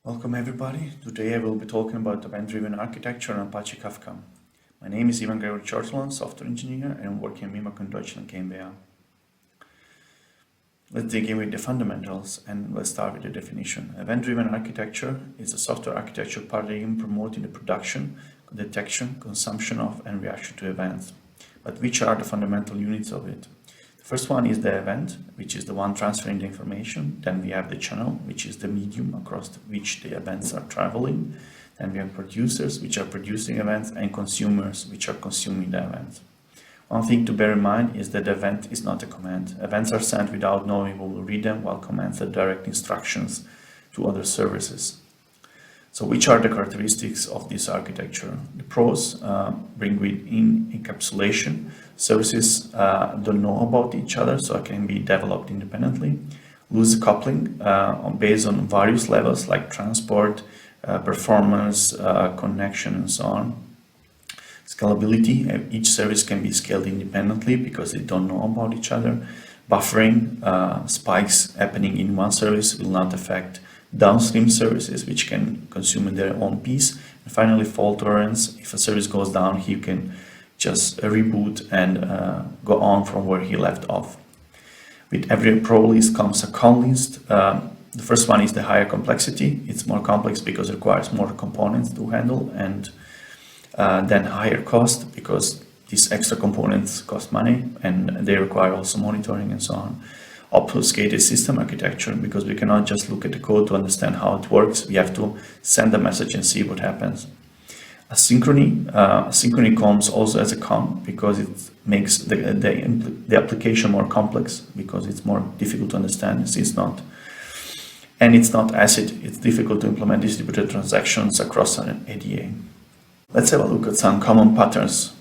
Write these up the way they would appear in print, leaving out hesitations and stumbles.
Welcome everybody. Today I will be talking about event-driven architecture and Apache Kafka. My name is Greguric, Ortolan, software engineer, and I'm working at MIMAC in Deutschland GmbH. Let's dig in with the fundamentals and let's start with the definition. Event-driven architecture is a software architecture paradigm promoting the production, detection, consumption of, and reaction to events. But which are the fundamental units of it? First one is the event, which is the one transferring the information. Then we have the channel, which is the medium across which the events are traveling. Then we have producers, which are producing events, and consumers, which are consuming the events. One thing to bear in mind is that the event is not a command. Events are sent without knowing who will read them, while commands are direct instructions to other services. So which are the characteristics of this architecture? The pros bring within encapsulation. Services don't know about each other, so it can be developed independently. Loose coupling based on various levels like transport, performance, connection, and so on. Scalability, each service can be scaled independently because they don't know about each other. Buffering, spikes happening in one service will not affect downstream services, which can consume in their own piece. And finally, fault tolerance. If a service goes down, he can just reboot and go on from where he left off. With every pro list comes a con list. The first one is the higher complexity. It's more complex because it requires more components to handle, and then higher cost because these extra components cost money and they require also monitoring and so on. Obfuscated system architecture, because we cannot just look at the code to understand how it works. We have to send a message and see what happens. Asynchrony comes also as a con because it makes the application more complex because it's more difficult to understand. It's not ACID. It's difficult to implement distributed transactions across an ADA. Let's have a look at some common patterns.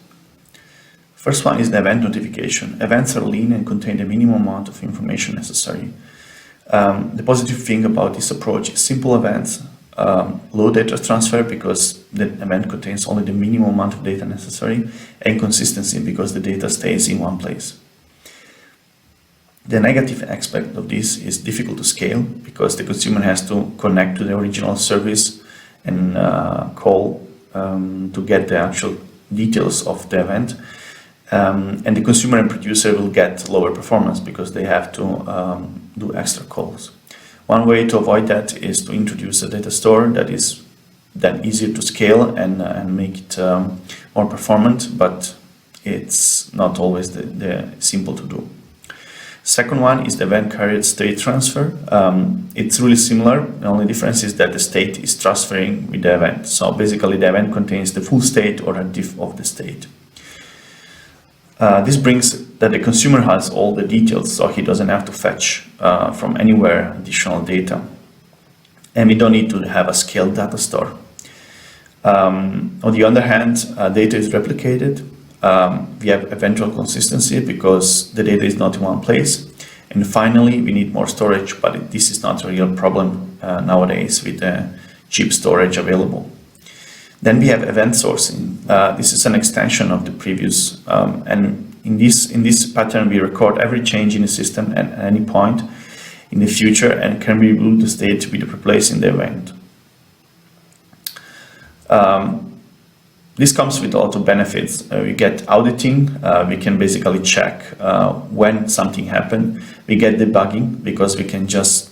First one is the event notification. Events are lean and contain the minimum amount of information necessary. The positive thing about this approach is simple events, low data transfer because the event contains only the minimum amount of data necessary, and consistency because the data stays in one place. The negative aspect of this is difficult to scale because the consumer has to connect to the original service and call to get the actual details of the event. And the consumer and producer will get lower performance because they have to do extra calls. One way to avoid that is to introduce a data store that is then easier to scale and make it more performant, but it's not always the simple to do. Second one is the event carried state transfer. It's really similar. The only difference is that the state is transferring with the event. So basically the event contains the full state or a diff of the state. This brings that the consumer has all the details, so he doesn't have to fetch from anywhere additional data. And we don't need to have a scaled data store. On the other hand, data is replicated. We have eventual consistency because the data is not in one place. And finally, we need more storage, but this is not a real problem nowadays with the cheap storage available. Then we have event sourcing. This is an extension of the previous, and in this pattern we record every change in the system at any point in the future and can reboot the state with replacing the event. This comes with a lot of benefits. We get auditing. We can basically check when something happened. We get debugging because we can just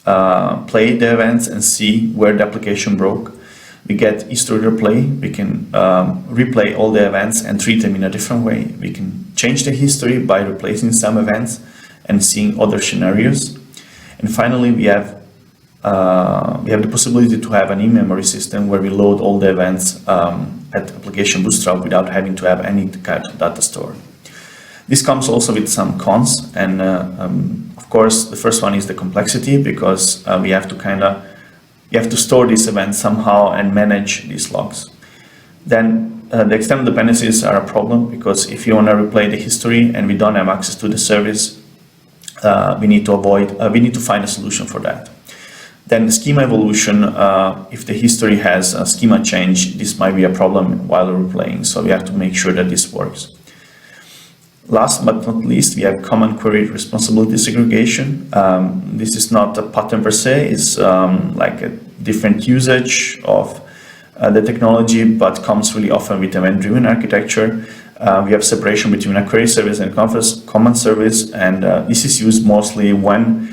play the events and see where the application broke. We get history replay. We can replay all the events and treat them in a different way. We can change the history by replacing some events and seeing other scenarios. And finally, we have the possibility to have an in-memory system where we load all the events at application bootstrap without having to have any kind of data store. This comes also with some cons, and of course, the first one is the complexity because we have to store these events somehow and manage these logs. Then the external dependencies are a problem because if you want to replay the history and we don't have access to the service, we need to find a solution for that. Then the schema evolution, if the history has a schema change, this might be a problem while replaying, so we have to make sure that this works. Last but not least, we have common query responsibility segregation. This is not a pattern per se, it's like a different usage of the technology, but comes really often with event-driven architecture. We have separation between a query service and command service, and this is used mostly when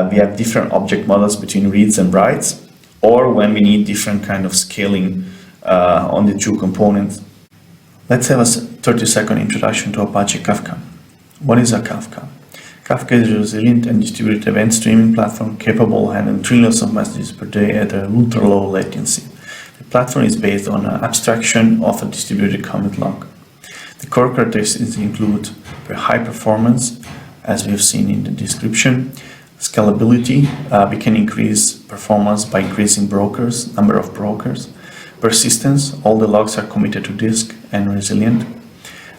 we have different object models between reads and writes, or when we need different kind of scaling on the two components. Let's have a 30-second introduction to Apache Kafka. What is a Kafka? Kafka is a resilient and distributed event streaming platform capable of handling trillions of messages per day at an ultra-low latency. The platform is based on an abstraction of a distributed commit log. The core characteristics include high performance, as we have seen in the description, scalability. We can increase performance by increasing number of brokers. Persistence, all the logs are committed to disk and resilient.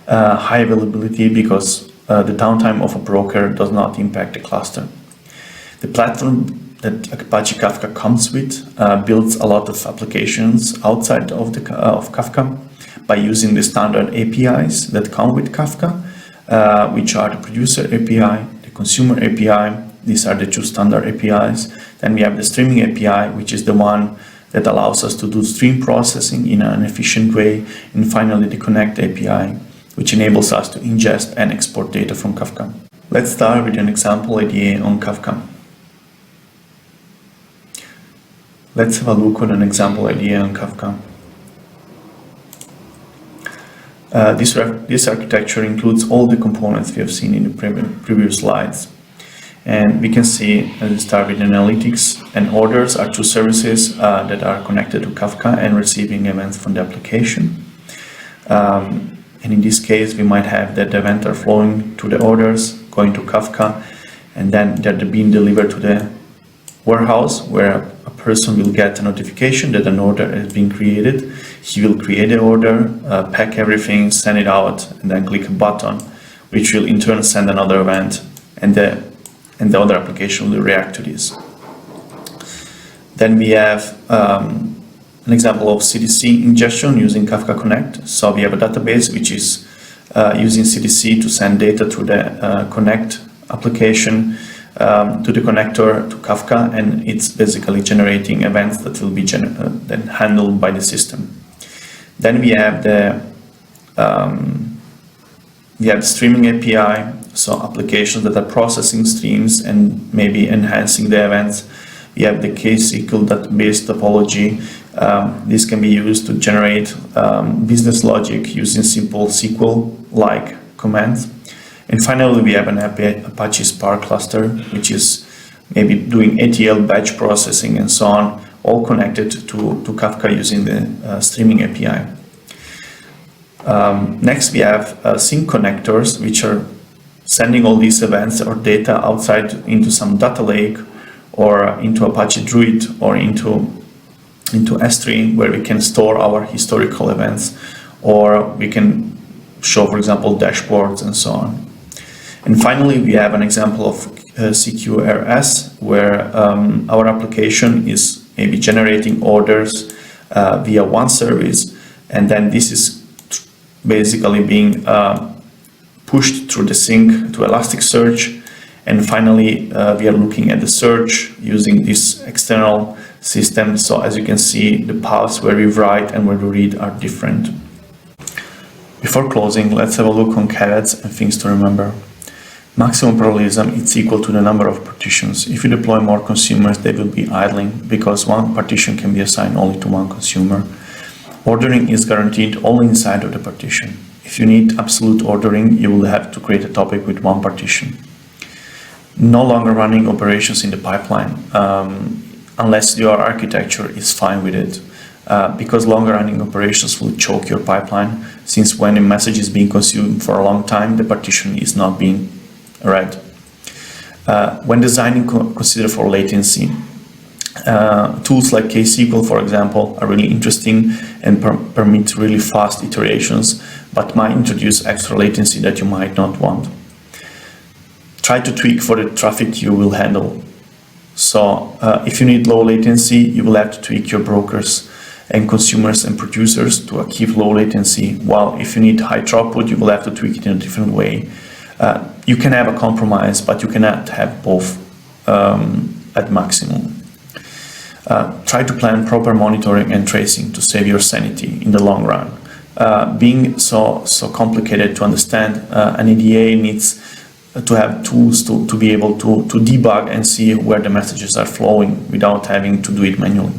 High availability, because the downtime of a broker does not impact the cluster. The platform that Apache Kafka comes with builds a lot of applications outside of Kafka by using the standard APIs that come with Kafka, which are the producer API, the consumer API. These are the two standard APIs. Then we have the streaming API, which is the one that allows us to do stream processing in an efficient way. And finally, the connect API, which enables us to ingest and export data from Kafka. Let's start with an example IDE on Kafka. Let's have a look at an example IDE on Kafka. This architecture includes all the components we have seen in the previous slides. And we can see, as we start with analytics and orders are two services that are connected to Kafka and receiving events from the application. And in this case, we might have that the events are flowing to the orders, going to Kafka, and then they're being delivered to the warehouse where a person will get a notification that an order has been created. He will create the order, pack everything, send it out, and then click a button, which will in turn send another event, and the other application will react to this. Then we have an example of CDC ingestion using Kafka Connect. So we have a database which is using CDC to send data to the Connect application, to the connector to Kafka, and it's basically generating events that will be then handled by the system. Then we have the streaming API, so applications that are processing streams and maybe enhancing the events. We have the KSQL database topology. This can be used to generate business logic using simple SQL-like commands. And finally, we have an Apache Spark cluster, which is maybe doing ETL batch processing and so on, all connected to Kafka using the streaming API. Next, we have sync connectors, which are sending all these events or data outside into some data lake or into Apache Druid or into S3, where we can store our historical events, or we can show, for example, dashboards and so on. And finally, we have an example of CQRS, where our application is maybe generating orders via one service, and then this is basically being pushed through the sync to Elasticsearch. And finally, we are looking at the search using this external system. So as you can see, the paths where we write and where we read are different. Before closing, let's have a look on caveats and things to remember. Maximum parallelism is equal to the number of partitions. If you deploy more consumers, they will be idling because one partition can be assigned only to one consumer. Ordering is guaranteed only inside of the partition. If you need absolute ordering, you will have to create a topic with one partition. No longer running operations in the pipeline unless your architecture is fine with it, because longer running operations will choke your pipeline, since when a message is being consumed for a long time, the partition is not being read. When designing, consider for latency. Tools like KSQL, for example, are really interesting and permit really fast iterations, but might introduce extra latency that you might not want. Try to tweak for the traffic you will handle. So if you need low latency, you will have to tweak your brokers and consumers and producers to achieve low latency, while if you need high throughput, you will have to tweak it in a different way. You can have a compromise, but you cannot have both at maximum. Try to plan proper monitoring and tracing to save your sanity in the long run. Being so complicated to understand, an EDA needs to have tools to be able to debug and see where the messages are flowing without having to do it manually.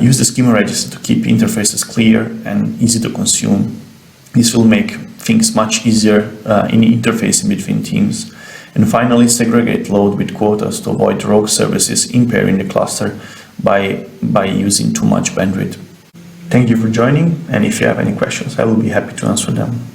Use the schema register to keep interfaces clear and easy to consume. This will make things much easier in interfacing between teams. And finally, segregate load with quotas to avoid rogue services impairing the cluster by using too much bandwidth. Thank you for joining, and if you have any questions, I will be happy to answer them.